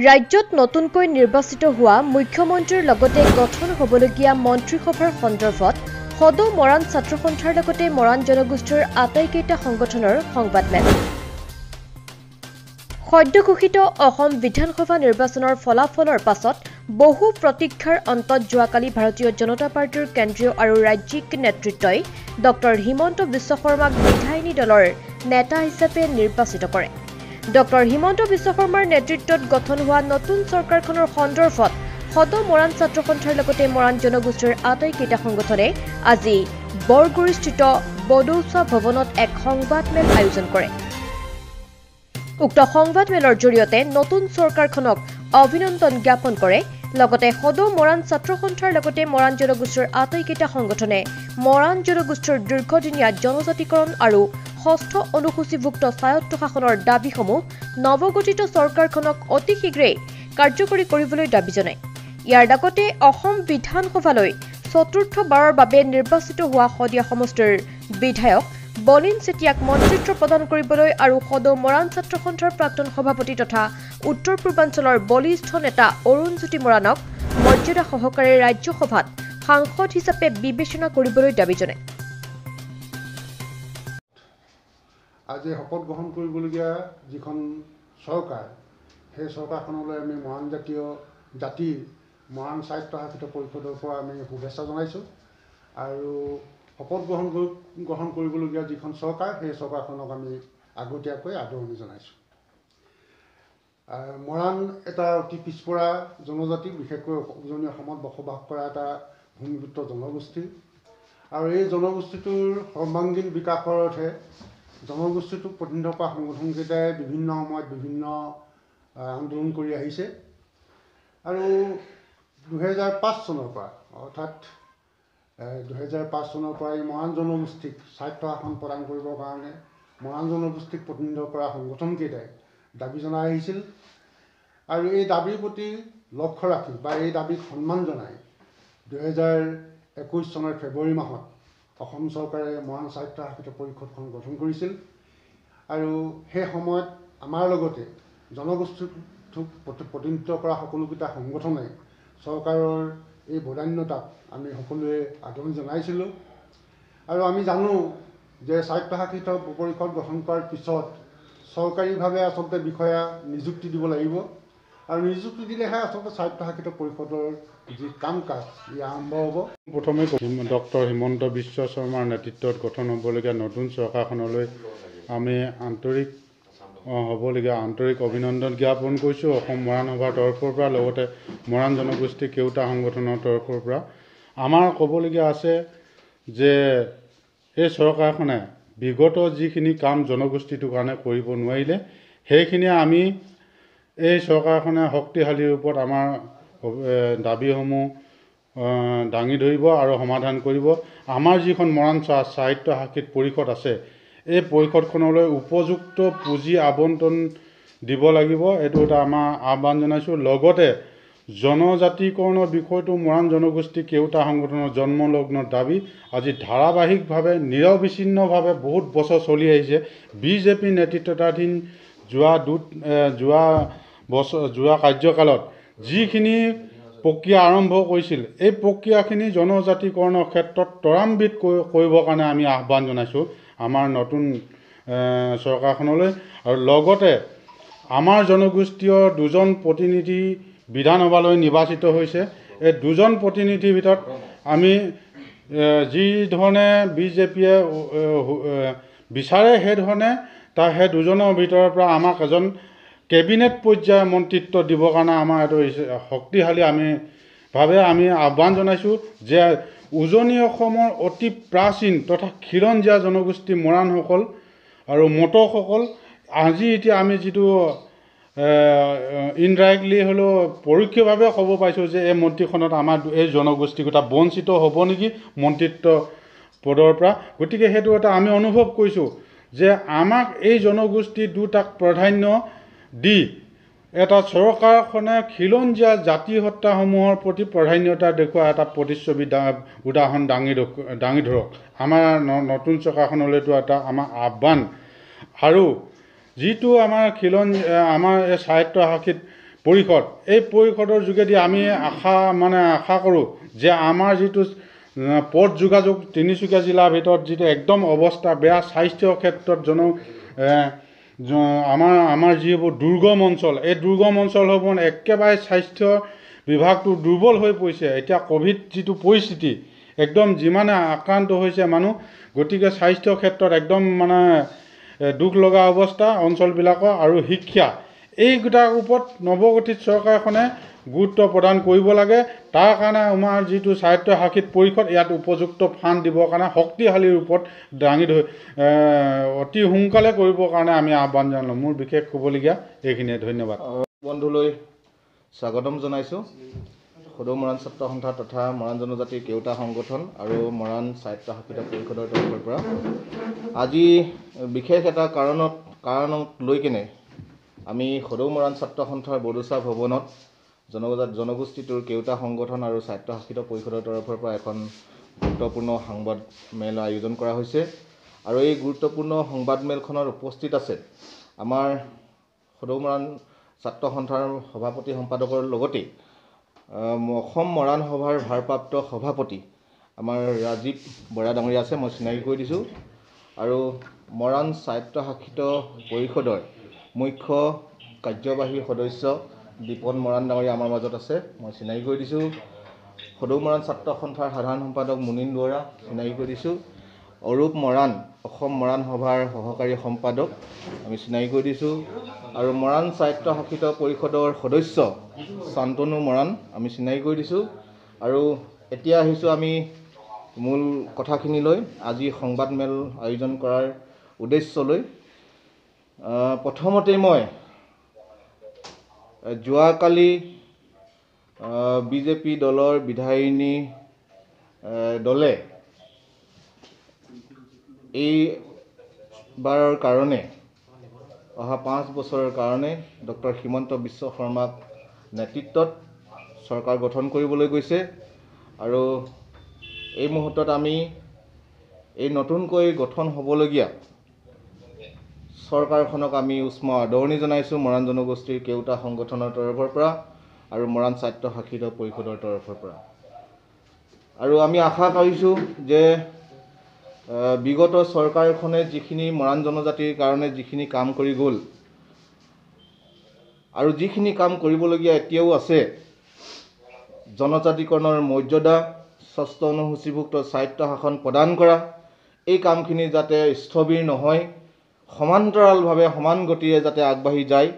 ৰাজ্যত নতুনকৈ নিৰ্বাচিত হোৱা মুখ্যমন্ত্ৰীৰ লগতে গঠন হ'বলগীয়া মন্ত্ৰীসভাৰ সন্দৰ্ভত সদৌ মৰাণ ছাত্ৰ সন্থাৰ লগতে মৰাণ জনগোষ্ঠীৰ আটাইকেইটা সংগঠনৰ সংবাদমেল। সদ্য ঘোষিত অসম বিধানসভা নিৰ্বাচনৰ ফলাফলৰ পাছত বহু প্ৰতীক্ষাৰ অন্তত যোৱাকালি ভাৰতীয় জনতা পাৰ্টীৰ কেন্দ্ৰীয় আৰু ৰাজ্যিক নেতৃত্বই ডক্টৰ হিমন্ত বিশ্ব শৰ্মাক বিধায়িনী দলৰ নেতা হিচাপে নিৰ্বাচিত কৰে। ডক্টৰ হিমন্ত বিশ্ব শৰ্মাৰ নেতৃত্বত গঠন হোৱা নতুন চৰকাৰখনৰ সন্দৰ্ভত সদৌ মৰাণ ছাত্ৰ সন্থাৰ লগতে মৰাণ জনগোষ্ঠীৰ আটাইকেইটা সংগঠনে আজি বৰগুৰিস্থিত বডৌচা ভৱনত এক সংবাদমেল আয়োজন কৰে। উক্ত সংবাদমেলৰ জৰিয়তে নতুন চৰকাৰখনক অভিনন্দন জ্ঞাপন কৰে। লগতে সদৌ মৰাণ ছাত্ৰ সন্থাৰ লগতে মৰাণ জনগোষ্ঠীৰ আটাইকেইটা সংগঠনে মৰাণ জনগোষ্ঠীৰ দীৰ্ঘদিনীয়া জনজাতিকৰণ আৰু ষষ্ঠ অনুসূচীভুক্ত স্বায়ত্ত শাসনৰ দাবীসমূহ নৱগঠিত চৰকাৰখনক অতি শীঘ্ৰেই কাৰ্যকৰী কৰিবলৈ দাবী জনায়। ইয়াৰ লগতে অসম বিধানসভালৈ চতুৰ্থবাৰৰ বাবে নিৰ্বাচিত হোৱা শদিয়া সমষ্টিৰ বিধায়ক বলিন চেতিয়াক মন্ত্ৰিত্ব প্ৰদান কৰিবলৈ আৰু সদৌ মৰাণ ছাত্ৰ সন্থাৰ প্ৰাক্তন সভাপতি তথা উত্তৰ পূৰ্বাঞ্চলৰ বলিষ্ঠ নেতা অৰুণজ্যোতি মৰাণক মৰ্যাদা সহকাৰে ৰাজ্যসভাত সাংসদ হিচাপে বিবেচনা কৰিবলৈ দাবী জনায়। আজি শপত গ্ৰহণ কৰিবলগীয়া যিখন চৰকাৰ, সেই চৰকাৰখনলৈ আমি মৰাণ জাতিৰ মৰাণ স্বায়ত্তশাসিত পৰিষদৰ পৰা আমি শুভেচ্ছা জনাইছোঁ। আৰু শপত গ্ৰহণ কৰিবলগীয়া যিখন চৰকাৰ, সেই চৰকাৰখনক আমি আগতীয়াকৈ আদৰণি জনাইছোঁ। মৰাণ এটা অতি পিছপৰা জনজাতি, বিশেষকৈ উজনি অসমত বসবাস কৰা এটা ভূমিপুত্ৰ জনগোষ্ঠী। আৰু এই জনগোষ্ঠীটোৰ সৰ্বাংগীন বিকাশৰ অৰ্থে জনগোষ্ঠীটোক প্ৰতিনিধিত্ব কৰা সংগঠনকেইটাই বিভিন্ন সময়ত বিভিন্ন আন্দোলন কৰি আহিছে। আৰু 2005 চনৰ পৰা অৰ্থাৎ 2005 চনৰ পৰা এই মৰাণ জনগোষ্ঠীক স্বায়ত্ত শাসন প্ৰদান কৰিবৰ কাৰণে মৰাণ জনগোষ্ঠীক প্ৰতিনিধিত্ব কৰা সংগঠনকেইটাই দাবী জনাই আহিছিল। আৰু এই দাবীৰ প্ৰতি লক্ষ্য ৰাখি বা এই দাবীক সন্মান জনাই 2021 চনৰ ফেব্ৰুৱাৰী মাহত অসম চৰকাৰে মৰাণ স্বায়ত্তশাসিত পৰিষদখন গঠন কৰিছিল। আৰু সেই সময়ত আমাৰ লগতে জনগোষ্ঠীটোক প্ৰতিনিধিত্ব কৰা সকলোকেইটা সংগঠনে চৰকাৰৰ এই বদান্যতাক আমি সকলোৱে আদৰণি জনাইছিলোঁ। আৰু আমি জানো যে স্বায়ত্তশাসিত পৰিষদ গঠন কৰাৰ পিছত চৰকাৰীভাৱে আচলতে বিষয়া নিযুক্তি দিব লাগিব। আৰু নিযুক্তি দিলেহে আচলতে স্বায়ত্তশাসিত পৰিষদৰ যি কাম কাজ ই আৰম্ভ হ'ব। প্ৰথমে ডক্টৰ হিমন্ত বিশ্ব শৰ্মাৰ নেতৃত্বত গঠন হ'বলগীয়া নতুন চৰকাৰখনলৈ আমি আন্তৰিক অভিনন্দন জ্ঞাপন কৰিছোঁ অসম মৰাণ সভাৰ তৰফৰ পৰা, লগতে মৰাণ জনগোষ্ঠী কেওটা সংগঠনৰ তৰফৰ পৰা। আমাৰ ক'বলগীয়া আছে যে এই চৰকাৰখনে বিগত যিখিনি কাম জনগোষ্ঠীটোৰ কাৰণে কৰিব নোৱাৰিলে, সেইখিনি আমি এই চৰকাৰখনে শক্তিশালী ৰূপত আমাৰ দাবীসমূহ দাঙি ধৰিব আৰু সমাধান কৰিব। আমাৰ যিখন মৰাণ স্বায়ত্তশাসিত পৰিষদ আছে, এই পৰিষদখনলৈ উপযুক্ত পুঁজি আবণ্টন দিব লাগিব, এইটো এটা আমাৰ আহ্বান জনাইছোঁ। লগতে জনজাতিকৰণৰ বিষয়টো মৰাণ জনগোষ্ঠী কেওটা সংগঠনৰ জন্মলগ্ন দাবী আজি ধাৰাবাহিকভাৱে নিৰবিচ্ছিন্নভাৱে বহুত বছৰ চলি আহিছে। বিজেপি নেতৃত্বাধীন যোৱা কাৰ্যকালত যিখিনি প্ৰক্ৰিয়া আৰম্ভ কৰিছিল, এই প্ৰক্ৰিয়াখিনি জনজাতিকৰণৰ ক্ষেত্ৰত ত্বৰান্বিত কৰিবৰ কাৰণে আমি আহ্বান জনাইছোঁ আমাৰ নতুন চৰকাৰখনলৈ। আৰু লগতে আমাৰ জনগোষ্ঠীয় 2জন প্ৰতিনিধি বিধানসভালৈ নিৰ্বাচিত হৈছে। এই 2জন প্ৰতিনিধিৰ ভিতৰত আমি যি ধৰণে বিজেপিয়ে বিচাৰে সেইধৰণে সেই 2জনৰ ভিতৰৰ পৰা আমাক এজন কেবিনেট পৰ্যায়ৰ মন্ত্ৰিত্ব দিবৰ কাৰণে আমাৰ এইটো শক্তিশালী আমি আহ্বান জনাইছোঁ যে উজনি অসমৰ অতি প্ৰাচীন তথা খিলঞ্জীয়া জনগোষ্ঠী মৰাণসকল আৰু মটকসকল আজি এতিয়া আমি যিটো ইনডাইৰেক্টলি হ'লেও পৰোক্ষভাৱে ক'ব পাৰিছোঁ যে এই মন্ত্ৰীখনত আমাৰ এই জনগোষ্ঠীকেইটা বঞ্চিত হ'ব নেকি মন্ত্ৰিত্ব পদৰ পৰা। গতিকে সেইটো এটা আমি অনুভৱ কৰিছোঁ যে আমাক এই জনগোষ্ঠী দুটাক প্ৰাধান্য দি এটা চৰকাৰখনে খিলঞ্জীয়া জাতি হত্যাসমূহৰ প্ৰতি প্ৰাধান্যতা দেখুওৱা এটা প্ৰতিচ্ছবি উদাহৰণ দাঙি ধৰক। আমাৰ নতুন চৰকাৰখনলৈতো এটা আমাৰ আহ্বান। আৰু যিটো আমাৰ এই স্বায়ত্তশাসিত পৰিষদ, এই পৰিষদৰ যোগেদি আমি আশা কৰোঁ যে আমাৰ যিটো পথ যোগাযোগ তিনিচুকীয়া জিলাৰ ভিতৰত যিটো একদম অৱস্থা বেয়া, স্বাস্থ্য ক্ষেত্ৰত আমাৰ যিবোৰ দুৰ্গম অঞ্চল, এই দুৰ্গম অঞ্চলসমূহ একেবাৰে স্বাস্থ্য বিভাগটো দুৰ্বল হৈ পৰিছে। এতিয়া ক'ভিড যিটো পৰিস্থিতি, একদম যিমানে আক্ৰান্ত হৈছে মানুহ, গতিকে স্বাস্থ্য ক্ষেত্ৰত একদম দুখ লগা অৱস্থা অঞ্চলবিলাকৰ। আৰু শিক্ষা, এইকেইটাৰ ওপৰত নৱগঠিত চৰকাৰখনে গুৰুত্ব প্ৰদান কৰিব লাগে। তাৰ কাৰণে আমাৰ যিটো স্বায়ত্তশাসিত পৰিষদ, ইয়াত উপযুক্ত ফাণ্ড দিবৰ কাৰণে শক্তিশালী ৰূপত দাঙি ধৰি অতি সোনকালে কৰিবৰ কাৰণে আমি আহ্বান জনালোঁ। মোৰ বিশেষ ক'বলগীয়া এইখিনিয়ে। ধন্যবাদ। বন্ধুলৈ স্বাগতম জনাইছোঁ। সদৌ মৰাণ ছাত্ৰ সন্থা তথা মৰাণ জনজাতিৰ কেওটা সংগঠন আৰু মৰাণ স্বায়ত্তশাসিত পৰিষদৰ তৰফৰ পৰা আজি বিশেষ এটা কাৰণক লৈ কেনে আমি সদৌ মৰাণ ছাত্ৰ সন্থাৰ বড়োচা ভৱনত জনগোষ্ঠীটোৰ কেওটা সংগঠন আৰু স্বায়ত্তশাসিত পৰিষদৰ তৰফৰ পৰা এখন গুৰুত্বপূৰ্ণ সংবাদ মেল আয়োজন কৰা হৈছে। আৰু এই গুৰুত্বপূৰ্ণ সংবাদ মেলখনত উপস্থিত আছে আমাৰ সদৌ মৰাণ ছাত্ৰ সন্থাৰ সভাপতি সম্পাদকৰ লগতে অসম মৰাণ সভাৰ ভাৰপ্ৰাপ্ত সভাপতি আমাৰ ৰাজীৱ বৰা ডাঙৰীয়া আছে, মই চিনাকি কৰি দিছোঁ। আৰু মৰাণ স্বায়ত্তশাসিত পৰিষদৰ মুখ্য কাৰ্যবাহী সদস্য দীপন মৰাণ ডাঙৰীয়া আমাৰ মাজত আছে, মই চিনাকি কৰি দিছোঁ। সদৌ মৰাণ ছাত্ৰ সন্থাৰ সাধাৰণ সম্পাদক মুনীন দুৱৰা চিনাকি কৰি দিছোঁ। অৰূপ মৰাণ অসম মৰাণ সভাৰ সহকাৰী সম্পাদক আমি চিনাকি কৰি দিছোঁ। আৰু মৰাণ স্বায়ত্তশাসিত পৰিষদৰ সদস্য শান্তনু মৰাণ আমি চিনাকি কৰি দিছোঁ। আৰু এতিয়া আহিছোঁ আমি মূল কথাখিনিলৈ, আজি সংবাদ মেল আয়োজন কৰাৰ উদ্দেশ্যলৈ। প্ৰথমতেই মই যোৱাকালি বিজেপি দলৰ বিধায়িনী দলে এইবাৰৰ কাৰণে অহা 5 বছৰৰ কাৰণে ডক্টৰ হিমন্ত বিশ্ব শৰ্মাক নেতৃত্বত চৰকাৰ গঠন কৰিবলৈ গৈছে। আৰু এই মুহূৰ্তত আমি এই নতুনকৈ গঠন হ'বলগীয়া চৰকাৰখনক আমি উষ্ম আদৰণি জনাইছোঁ মৰাণ জনগোষ্ঠীৰ কেওটা সংগঠনৰ তৰফৰ পৰা আৰু মৰাণ স্বায়ত্তশাসিত পৰিষদৰ তৰফৰ পৰা। আৰু আমি আশা কৰিছোঁ যে বিগত চৰকাৰখনে যিখিনি মৰাণ জনজাতিৰ কাৰণে যিখিনি কাম কৰি গ'ল আৰু যিখিনি কাম কৰিবলগীয়া এতিয়াও আছে, জনজাতিকৰণৰ মৰ্যাদা, ষষ্ঠ অনুসূচীভুক্ত স্বায়ত্তশাসন প্ৰদান কৰা, এই কামখিনি যাতে স্থবিৰ নহয়, সমান্তৰালভাৱে সমান গতিৰে যাতে আগবাঢ়ি যায়,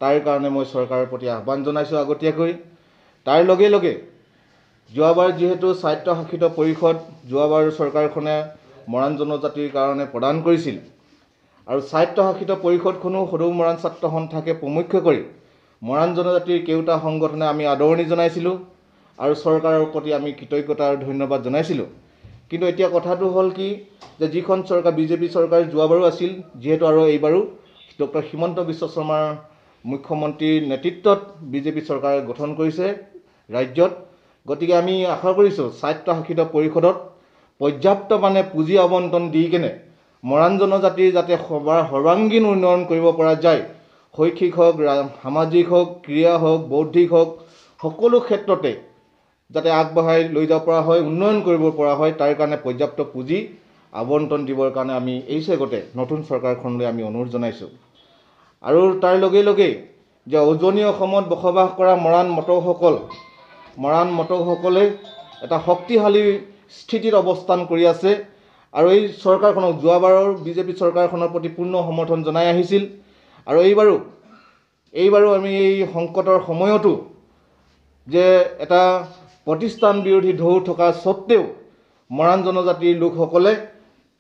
তাৰ কাৰণে মই চৰকাৰৰ প্ৰতি আহ্বান জনাইছোঁ আগতীয়াকৈ। তাৰ লগে লগে যোৱাবাৰ যিহেতু স্বায়ত্তশাসিত পৰিষদ যোৱাবাৰ চৰকাৰখনে মৰাণ জনজাতিৰ কাৰণে প্ৰদান কৰিছিল, আৰু স্বায়ত্তশাসিত পৰিষদখনো সদৌ মৰাণ ছাত্ৰ সন্থাকে প্ৰমুখ্য কৰি মৰাণ জনজাতিৰ কেওটা সংগঠনে আমি আদৰণি জনাইছিলোঁ আৰু চৰকাৰৰ প্ৰতি আমি কৃতজ্ঞতা আৰু ধন্যবাদ জনাইছিলোঁ। কিন্তু এতিয়া কথাটো হ'ল কি, যে যিখন চৰকাৰ বিজেপি চৰকাৰ যোৱাবাৰো আছিল, যিহেতু আৰু এইবাৰো ডক্টৰ হিমন্ত বিশ্ব শৰ্মাৰ মুখ্যমন্ত্ৰীৰ নেতৃত্বত বিজেপি চৰকাৰে গঠন কৰিছে ৰাজ্যত। গতিকে আমি আশা কৰিছোঁ স্বায়ত্তশাসিত পৰিষদত পৰ্যাপ্ত পুঁজি আবণ্টন দি কেনে মৰাণ জনজাতিৰ যাতে সৰ্বাংগীন উন্নয়ন কৰিব পৰা যায়, শৈক্ষিক হওক, সামাজিক হওক, ক্ৰীড়া হওক, বৌদ্ধিক হওক, সকলো ক্ষেত্ৰতে যাতে আগবঢ়াই লৈ যাব পৰা হয়, উন্নয়ন কৰিব পৰা হয়, তাৰ কাৰণে পৰ্যাপ্ত পুঁজি আবণ্টন দিবৰ কাৰণে আমি এই চেগতে নতুন চৰকাৰখনলৈ আমি অনুৰোধ জনাইছোঁ। আৰু তাৰ লগে লগে যে উজনি অসমত বসবাস কৰা মৰাণ মটকসকলে এটা শক্তিশালী স্থিতিত অৱস্থান কৰি আছে। আৰু এই চৰকাৰখনক যোৱাবাৰৰ বিজেপি চৰকাৰখনৰ প্ৰতি পূৰ্ণ সমৰ্থন জনাই আহিছিল। আৰু এইবাৰো আমি এই সংকটৰ সময়তো যে এটা প্ৰতিষ্ঠান বিৰোধী ঢৌ থকা স্বত্তেও মৰাণ জনজাতিৰ লোকসকলে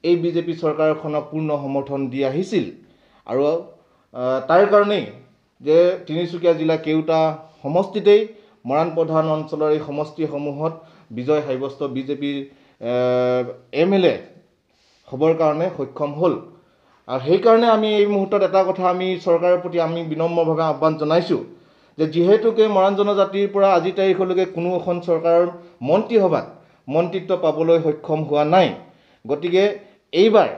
এই বিজেপি চৰকাৰখনক পূৰ্ণ সমৰ্থন দি আহিছিল। আৰু তাৰ কাৰণেই যে তিনিচুকীয়া জিলা কেওটা সমষ্টিতেই মৰাণ প্ৰধান অঞ্চলৰ এই সমষ্টিসমূহত বিজয় সাব্যস্ত বিজেপিৰ MLA হ'বৰ কাৰণে সক্ষম হ'ল। আৰু সেইকাৰণে আমি এই মুহূৰ্তত এটা কথা আমি চৰকাৰৰ প্ৰতি আমি বিনম্ৰভাৱে আহ্বান জনাইছোঁ যে যিহেতুকে মৰাণ জনজাতিৰ পৰা আজি তাৰিখলৈকে কোনো এখন চৰকাৰৰ মন্ত্ৰীসভাত মন্ত্ৰিত্ব পাবলৈ সক্ষম হোৱা নাই, গতিকে এইবাৰ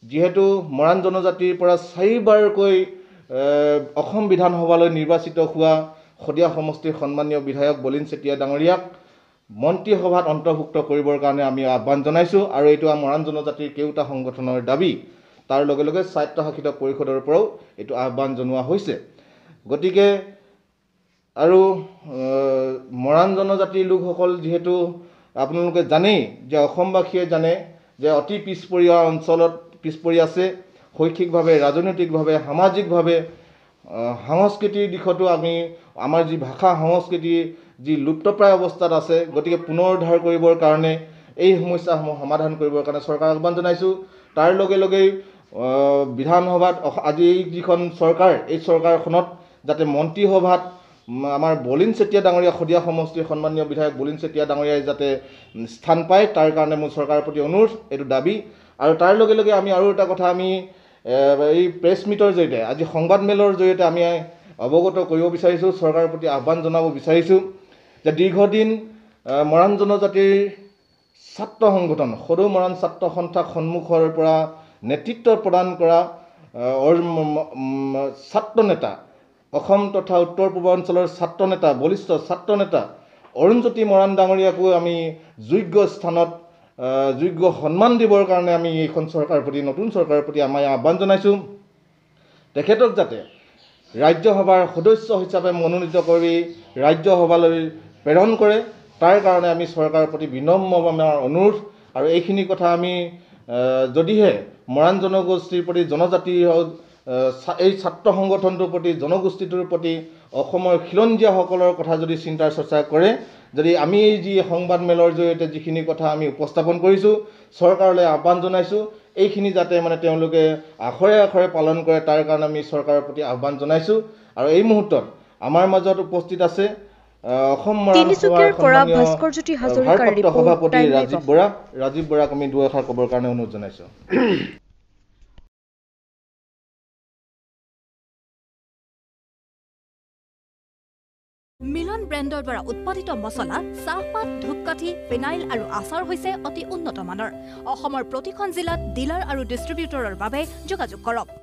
যিহেতু মৰাণ জনজাতিৰ পৰা 4বাৰকৈ অসম বিধানসভালৈ নিৰ্বাচিত হোৱা শদিয়া সমষ্টিৰ সন্মানীয় বিধায়ক বলিন চেতিয়া ডাঙৰীয়াক মন্ত্ৰীসভাত অন্তৰ্ভুক্ত কৰিবৰ কাৰণে আমি আহ্বান জনাইছোঁ আৰু এইটো মৰাণ জনজাতিৰ কেওটা সংগঠনৰ দাবী তাৰ লগে লগে স্বায়ত্তশাসিত পৰিষদৰ পৰাও এইটো আহ্বান জনোৱা হৈছে গতিকে আৰু মৰাণ জনজাতিৰ লোকসকল যেহেতু আপোনালোকে জানেই যে অসমবাসীয়ে জানে যে অতি পিছপৰীয়া অঞ্চলত পিছপৰি আছে শৈক্ষিকভাৱে ৰাজনৈতিকভাৱে সামাজিকভাৱে সংস্কৃতিৰ দিশতো আমি আমাৰ যি ভাষা সংস্কৃতি যি লুপ্তপ্ৰায় অৱস্থাত আছে গতিকে পুনৰুদ্ধাৰ কৰিবৰ কাৰণে এই সমস্যাসমূহ সমাধান কৰিবৰ কাৰণে চৰকাৰক আহ্বান জনাইছোঁ তাৰ লগে লগে বিধানসভাত আজি এই যিখন চৰকাৰ এই চৰকাৰখনত যাতে মন্ত্ৰীসভাত আমাৰ বলিন চেতিয়া ডাঙৰীয়া শদিয়া সমষ্টিৰ সন্মানীয় বিধায়ক বলিন চেতিয়া ডাঙৰীয়াই যাতে স্থান পায় তাৰ কাৰণে মোৰ চৰকাৰৰ প্ৰতি অনুৰোধ এইটো দাবী আৰু তাৰ লগে লগে আমি আৰু এটা কথা আমি এই প্ৰেছ মিটৰ জৰিয়তে আজি সংবাদমেলৰ জৰিয়তে আমি অৱগত কৰিব বিচাৰিছোঁ চৰকাৰৰ প্ৰতি আহ্বান জনাব বিচাৰিছোঁ যে দীৰ্ঘদিন মৰাণ জনজাতিৰ ছাত্ৰ সংগঠন সদৌ মৰাণ ছাত্ৰ সন্থাক সন্মুখৰ পৰা নেতৃত্ব প্ৰদান কৰা ছাত্ৰ নেতা অসম তথা উত্তৰ পূৰ্বাঞ্চলৰ ছাত্ৰ নেতা বলিষ্ঠ ছাত্ৰ নেতা অৰুণজ্যোতি মৰাণ ডাঙৰীয়াকো আমি যোগ্য স্থানত যোগ্য সন্মান দিবৰ কাৰণে আমি এইখন চৰকাৰৰ প্ৰতি নতুন চৰকাৰৰ প্ৰতি আমি আহ্বান জনাইছোঁ তেখেতক যাতে ৰাজ্যসভাৰ সদস্য হিচাপে মনোনীত কৰি ৰাজ্যসভালৈ প্ৰেৰণ কৰে তাৰ কাৰণে আমি চৰকাৰৰ প্ৰতি বিনম্ৰভাৱে আমাৰ অনুৰোধ আৰু এইখিনি কথা আমি যদিহে মৰাণ জনগোষ্ঠীৰ প্ৰতি জনজাতি এই ছাত্ৰ সংগঠনটোৰ প্ৰতি জনগোষ্ঠীটোৰ প্ৰতি অসমৰ খিলঞ্জীয়াসকলৰ কথা যদি চিন্তাৰ চৰ্চা কৰে যদি আমি এই যি সংবাদমেলৰ জৰিয়তে যিখিনি কথা আমি উপস্থাপন কৰিছোঁ চৰকাৰলৈ আহ্বান জনাইছোঁ এইখিনি যাতে মানে তেওঁলোকে আখৰে আখৰে পালন কৰে তাৰ কাৰণে আমি চৰকাৰৰ প্ৰতি আহ্বান জনাইছোঁ আৰু এই মুহূৰ্তত আমাৰ মাজত উপস্থিত আছে অসম মৰাণ সভাপতি ৰাজীৱ বৰাক আমি দুই এষাৰ ক'বৰ কাৰণে অনুৰোধ জনাইছোঁ মিলন ব্ৰেণ্ডৰ দ্বাৰা উৎপাদিত মছলা চাহপাত ধূপকাঠি ফিনাইল আৰু আচাৰ হৈছে অতি উন্নত মানৰ অসমৰ প্ৰতিখন জিলাত ডিলাৰ আৰু ডিষ্ট্ৰিবিউটৰৰ বাবে যোগাযোগ কৰক